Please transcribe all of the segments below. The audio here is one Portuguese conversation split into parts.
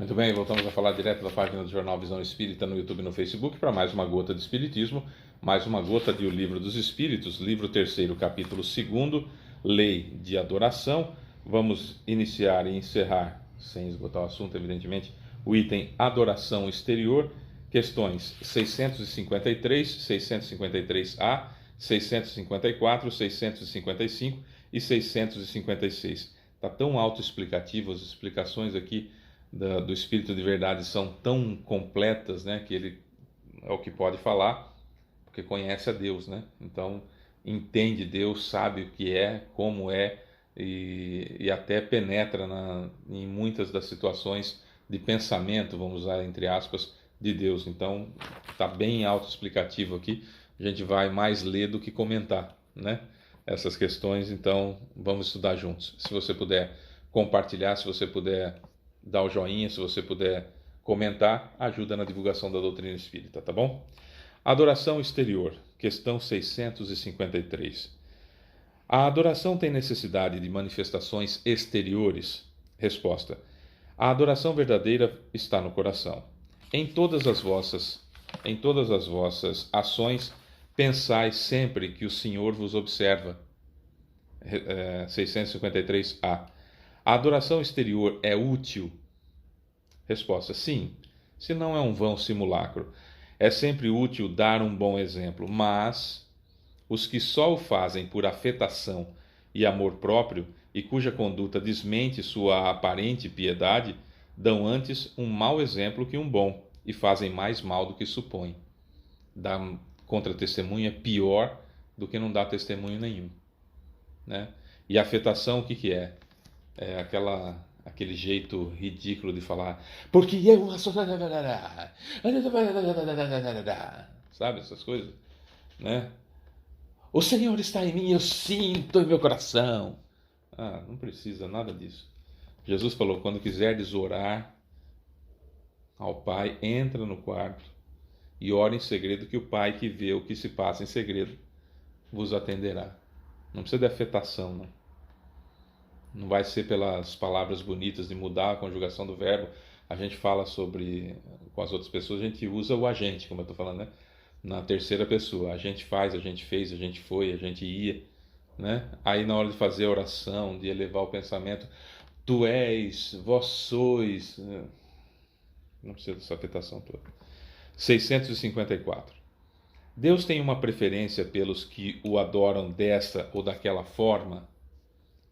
Muito bem, voltamos a falar direto da página do Jornal Visão Espírita no YouTube e no Facebook para mais uma gota de Espiritismo, mais uma gota de O Livro dos Espíritos, livro 3º, capítulo 2º, Lei de Adoração. Vamos iniciar e encerrar, sem esgotar o assunto, evidentemente, o item Adoração Exterior, questões 653, 653A, 654, 655 e 656. Está tão autoexplicativo, as explicações aqui do Espírito de Verdade são tão completas, né, que ele é o que pode falar, porque conhece a Deus, né? Então entende Deus, sabe o que é, como é, e até penetra em muitas das situações de pensamento, vamos usar entre aspas, de Deus. Então está bem autoexplicativo aqui. A gente vai mais ler do que comentar, né? Essas questões, então vamos estudar juntos. Se você puder compartilhar, se você puder dar o joinha, se você puder comentar, ajuda na divulgação da doutrina espírita, tá bom? Adoração exterior, questão 653. A adoração tem necessidade de manifestações exteriores? Resposta: a adoração verdadeira está no coração. Em todas as vossas ações, pensai sempre que o Senhor vos observa. 653A. A adoração exterior é útil? Resposta: sim, se não é um vão simulacro. É sempre útil dar um bom exemplo, mas os que só o fazem por afetação e amor próprio, e cuja conduta desmente sua aparente piedade, dão antes um mau exemplo que um bom, e fazem mais mal do que supõem. Dar contra-testemunho é pior do que não dar testemunho nenhum, né? E a afetação, o que que é? É aquele jeito ridículo de falar, porque eu... Sabe, essas coisas, né? O Senhor está em mim, eu sinto em meu coração. Ah, não precisa nada disso. Jesus falou, quando quiserdes orar ao Pai, entra no quarto e ora em segredo, que o Pai que vê o que se passa em segredo vos atenderá. Não precisa de afetação, não. Não vai ser pelas palavras bonitas de mudar a conjugação do verbo. A gente fala sobre, com as outras pessoas, a gente usa o agente, como eu estou falando, né? Na terceira pessoa. A gente faz, a gente fez, a gente foi, a gente ia, né? Aí na hora de fazer a oração, de elevar o pensamento, tu és, vós sois. Não precisa dessa afetação toda. 654. Deus tem uma preferência pelos que o adoram dessa ou daquela forma?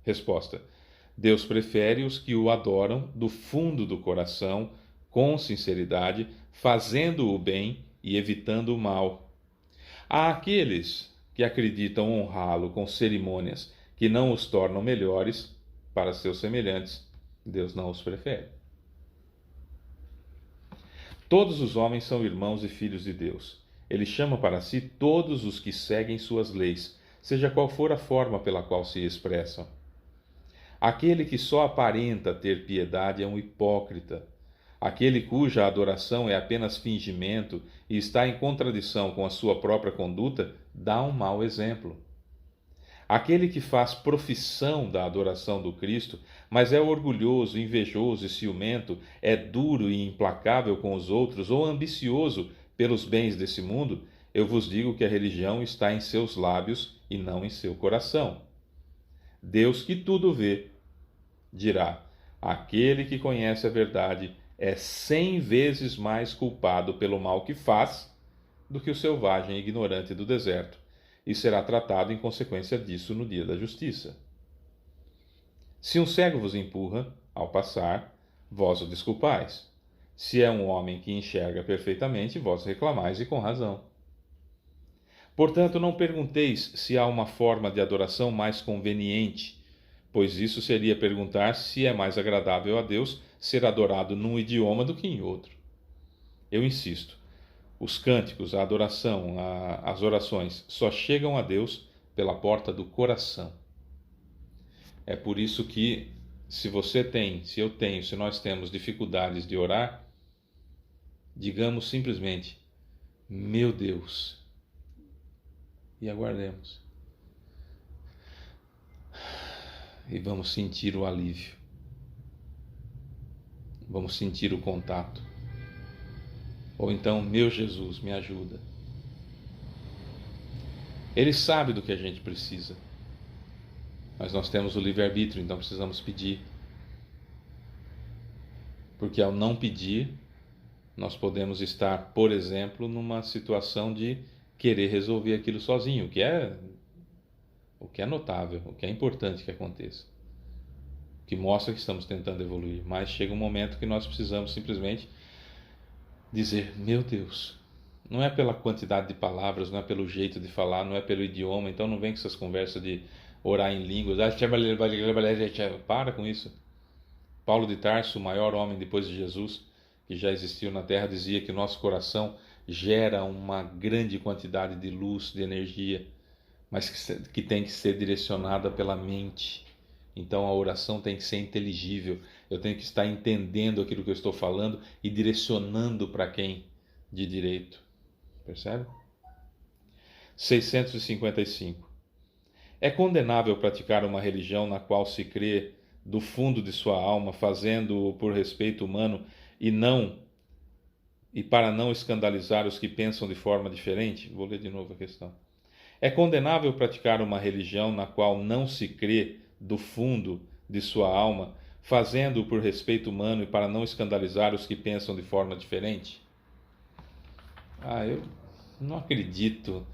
Resposta: Deus prefere os que o adoram do fundo do coração, com sinceridade, fazendo o bem e evitando o mal. Há aqueles que acreditam honrá-lo com cerimônias que não os tornam melhores para seus semelhantes. Deus não os prefere. Todos os homens são irmãos e filhos de Deus. Ele chama para si todos os que seguem suas leis, seja qual for a forma pela qual se expressam. Aquele que só aparenta ter piedade é um hipócrita. Aquele cuja adoração é apenas fingimento e está em contradição com a sua própria conduta, dá um mau exemplo. Aquele que faz profissão da adoração do Cristo, mas é orgulhoso, invejoso e ciumento, é duro e implacável com os outros ou ambicioso pelos bens desse mundo, eu vos digo que a religião está em seus lábios e não em seu coração. Deus, que tudo vê, dirá: aquele que conhece a verdade é 100 vezes mais culpado pelo mal que faz do que o selvagem e ignorante do deserto, e será tratado em consequência disso no dia da justiça. Se um cego vos empurra ao passar, vós o desculpais. Se é um homem que enxerga perfeitamente, vós reclamais, e com razão. Portanto, não pergunteis se há uma forma de adoração mais conveniente, pois isso seria perguntar se é mais agradável a Deus ser adorado num idioma do que em outro. Eu insisto, os cânticos, a adoração, as orações só chegam a Deus pela porta do coração. É por isso que, se você tem, se eu tenho, se nós temos dificuldades de orar, digamos simplesmente: meu Deus, e aguardemos. E vamos sentir o alívio. Vamos sentir o contato. Ou então, meu Jesus, me ajuda. Ele sabe do que a gente precisa, mas nós temos o livre-arbítrio, então precisamos pedir. Porque ao não pedir, nós podemos estar, por exemplo, numa situação de querer resolver aquilo sozinho, o que é notável, o que é importante que aconteça, que mostra que estamos tentando evoluir. Mas chega um momento que nós precisamos simplesmente dizer: meu Deus. Não é pela quantidade de palavras, não é pelo jeito de falar, não é pelo idioma. Então não vem com essas conversas de orar em línguas. Para com isso. Paulo de Tarso, o maior homem depois de Jesus, que já existiu na Terra, dizia que o nosso coração gera uma grande quantidade de luz, de energia, mas que tem que ser direcionada pela mente. Então a oração tem que ser inteligível. Eu tenho que estar entendendo aquilo que eu estou falando e direcionando para quem de direito. Percebe? 655. É condenável praticar uma religião na qual se crê do fundo de sua alma, fazendo-o por respeito humano e para não escandalizar os que pensam de forma diferente? Vou ler de novo a questão. É condenável praticar uma religião na qual não se crê do fundo de sua alma, fazendo-o por respeito humano e para não escandalizar os que pensam de forma diferente? Eu não acredito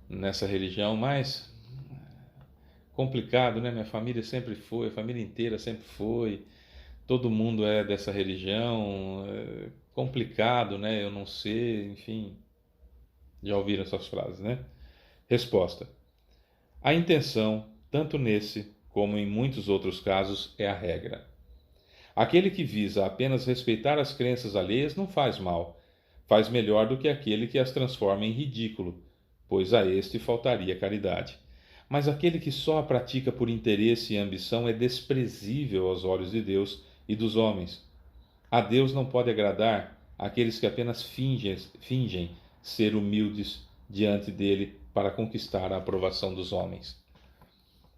nessa religião, mas complicado, né? Minha família sempre foi, a família inteira sempre foi, todo mundo é dessa religião, é complicado, né? Eu não sei, enfim, já ouviram essas frases, né? Resposta: a intenção, tanto nesse como em muitos outros casos, é a regra. Aquele que visa apenas respeitar as crenças alheias não faz mal, faz melhor do que aquele que as transforma em ridículo, pois a este faltaria caridade. Mas aquele que só a pratica por interesse e ambição é desprezível aos olhos de Deus e dos homens. A Deus não pode agradar aqueles que apenas fingem ser humildes diante dele para conquistar a aprovação dos homens.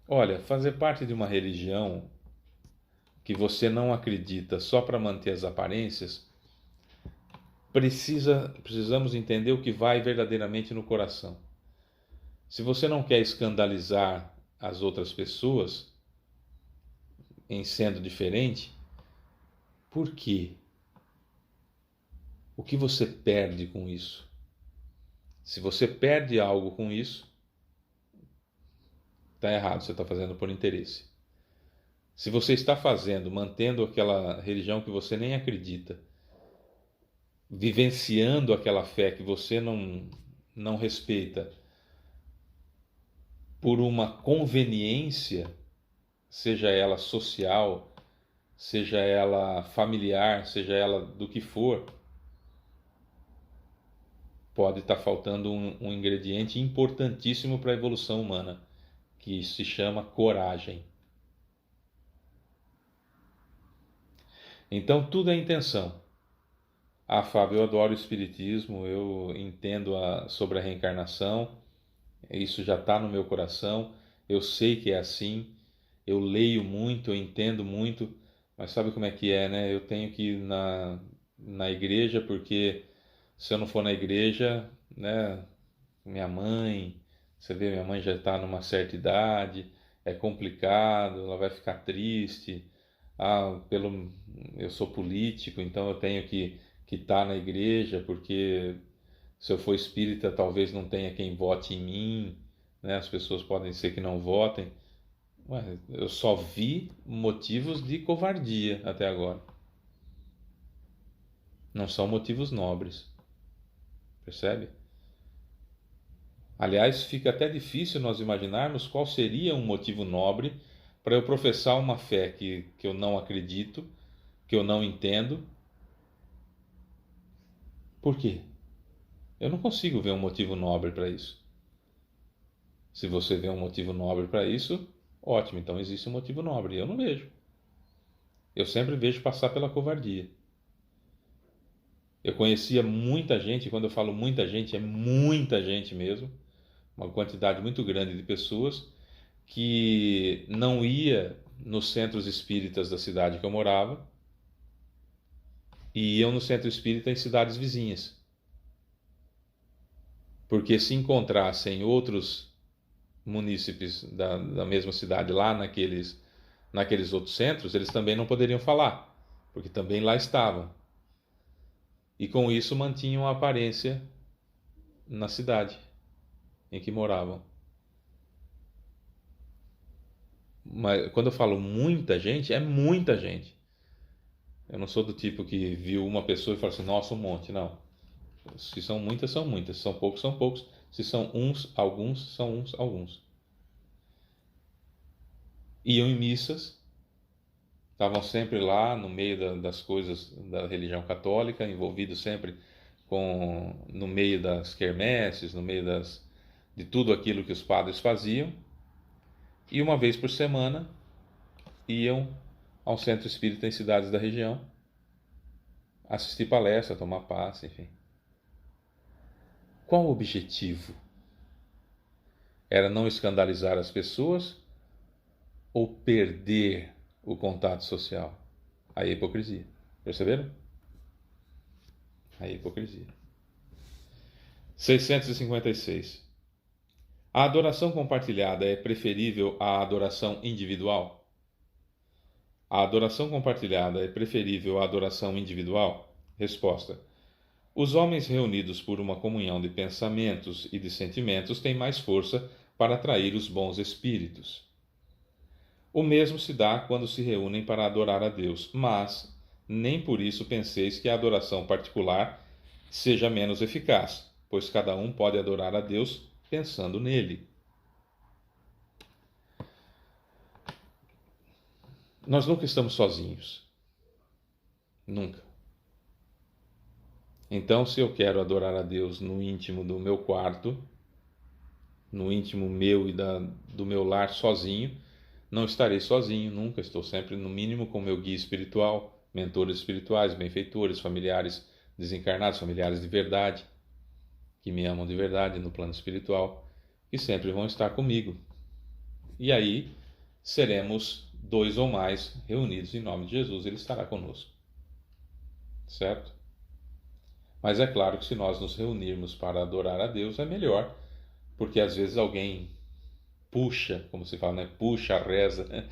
Olha, fazer parte de uma religião que você não acredita só para manter as aparências, precisamos entender o que vai verdadeiramente no coração. Se você não quer escandalizar as outras pessoas em sendo diferente, por quê? O que você perde com isso? Se você perde algo com isso, está errado, você está fazendo por interesse. Se você está fazendo, mantendo aquela religião que você nem acredita, vivenciando aquela fé que você não respeita, por uma conveniência, seja ela social, seja ela familiar, seja ela do que for, pode estar faltando um ingrediente importantíssimo para a evolução humana, que se chama coragem. Então tudo é intenção. Fábio, eu adoro o Espiritismo, eu entendo sobre a reencarnação, isso já está no meu coração, eu sei que é assim, eu leio muito, eu entendo muito, mas sabe como é que é, né? Eu tenho que ir na igreja, porque se eu não for na igreja, né? Minha mãe, você vê, minha mãe já está numa certa idade, é complicado, ela vai ficar triste. Eu sou político, então eu tenho que estar na igreja, porque se eu for espírita, talvez não tenha quem vote em mim, né? As pessoas podem ser que não votem. Ué, eu só vi motivos de covardia até agora. Não são motivos nobres. Percebe? Aliás, fica até difícil nós imaginarmos qual seria um motivo nobre para eu professar uma fé que eu não acredito, que eu não entendo. Por quê? Eu não consigo ver um motivo nobre para isso. Se você vê um motivo nobre para isso, ótimo, então existe um motivo nobre. Eu não vejo. Eu sempre vejo passar pela covardia. Eu conhecia muita gente, quando eu falo muita gente, é muita gente mesmo, uma quantidade muito grande de pessoas que não ia nos centros espíritas da cidade que eu morava, e iam no centro espírita em cidades vizinhas. Porque se encontrassem outros munícipes da mesma cidade lá naqueles outros centros, eles também não poderiam falar, porque também lá estavam. E com isso mantinham a aparência na cidade em que moravam. Mas quando eu falo muita gente, é muita gente. Eu não sou do tipo que viu uma pessoa e fala assim, nossa, um monte. Não. Se são muitas, são muitas. Se são poucos, são poucos. Se são uns, alguns, são uns, alguns. Iam em missas, estavam sempre lá no meio das coisas da religião católica, envolvidos sempre no meio das quermesses, no meio de tudo aquilo que os padres faziam. E uma vez por semana iam ao centro espírita em cidades da região assistir palestra, tomar passe, enfim. Qual o objetivo? Era não escandalizar as pessoas ou perder o contato social? Aí a hipocrisia. Perceberam? Aí a hipocrisia. 656. A adoração compartilhada é preferível à adoração individual? A adoração compartilhada é preferível à adoração individual? Resposta: os homens reunidos por uma comunhão de pensamentos e de sentimentos têm mais força para atrair os bons espíritos. O mesmo se dá quando se reúnem para adorar a Deus, mas nem por isso penseis que a adoração particular seja menos eficaz, pois cada um pode adorar a Deus pensando nele. Nós nunca estamos sozinhos. Nunca. Então, se eu quero adorar a Deus no íntimo do meu quarto, no íntimo meu e do meu lar sozinho, não estarei sozinho, nunca. Estou sempre, no mínimo, com meu guia espiritual, mentores espirituais, benfeitores, familiares desencarnados, familiares de verdade, que me amam de verdade no plano espiritual, que sempre vão estar comigo. E aí seremos 2 ou mais reunidos em nome de Jesus, Ele estará conosco. Certo? Mas é claro que se nós nos reunirmos para adorar a Deus é melhor, porque às vezes alguém puxa, como se fala, né? Puxa a reza,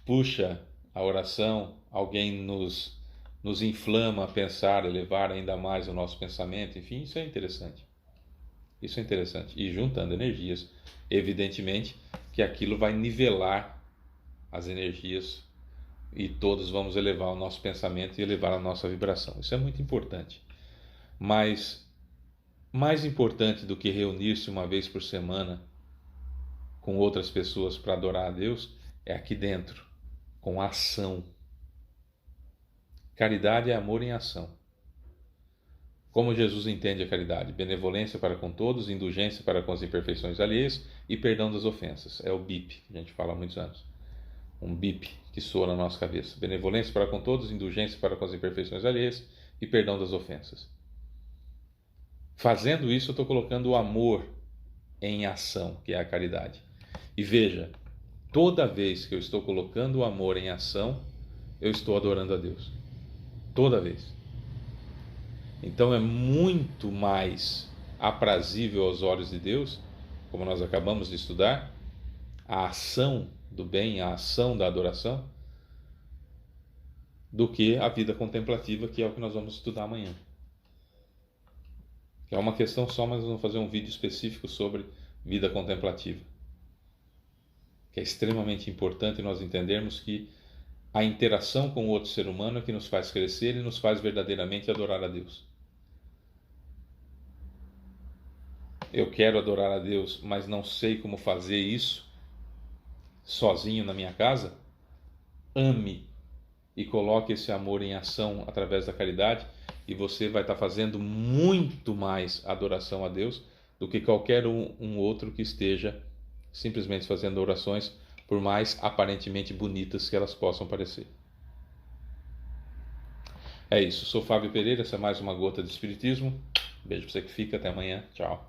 puxa a oração, alguém nos inflama a pensar, elevar ainda mais o nosso pensamento, enfim, isso é interessante. Isso é interessante. E juntando energias, evidentemente que aquilo vai nivelar as energias e todos vamos elevar o nosso pensamento e elevar a nossa vibração. Isso é muito importante. Mas mais importante do que reunir-se uma vez por semana com outras pessoas para adorar a Deus é aqui dentro, com a ação. Caridade é amor em ação. Como Jesus entende a caridade? Benevolência para com todos, indulgência para com as imperfeições alheias e perdão das ofensas. É o BIP, que a gente fala há muitos anos. Um BIP que soa na nossa cabeça. Benevolência para com todos, indulgência para com as imperfeições alheias e perdão das ofensas. Fazendo isso, eu estou colocando o amor em ação, que é a caridade. E veja, toda vez que eu estou colocando o amor em ação, eu estou adorando a Deus. Toda vez. Então é muito mais aprazível aos olhos de Deus, como nós acabamos de estudar, a ação do bem, a ação da adoração, do que a vida contemplativa, que é o que nós vamos estudar amanhã. É uma questão só, mas nós vamos fazer um vídeo específico sobre vida contemplativa, que é extremamente importante nós entendermos que a interação com o outro ser humano é que nos faz crescer e nos faz verdadeiramente adorar a Deus. Eu quero adorar a Deus, mas não sei como fazer isso sozinho na minha casa. Ame e coloque esse amor em ação através da caridade e você vai estar fazendo muito mais adoração a Deus do que qualquer um outro que esteja simplesmente fazendo orações, por mais aparentemente bonitas que elas possam parecer. É isso, sou Fábio Pereira, essa é mais uma gota de Espiritismo. Beijo para você que fica, até amanhã, tchau.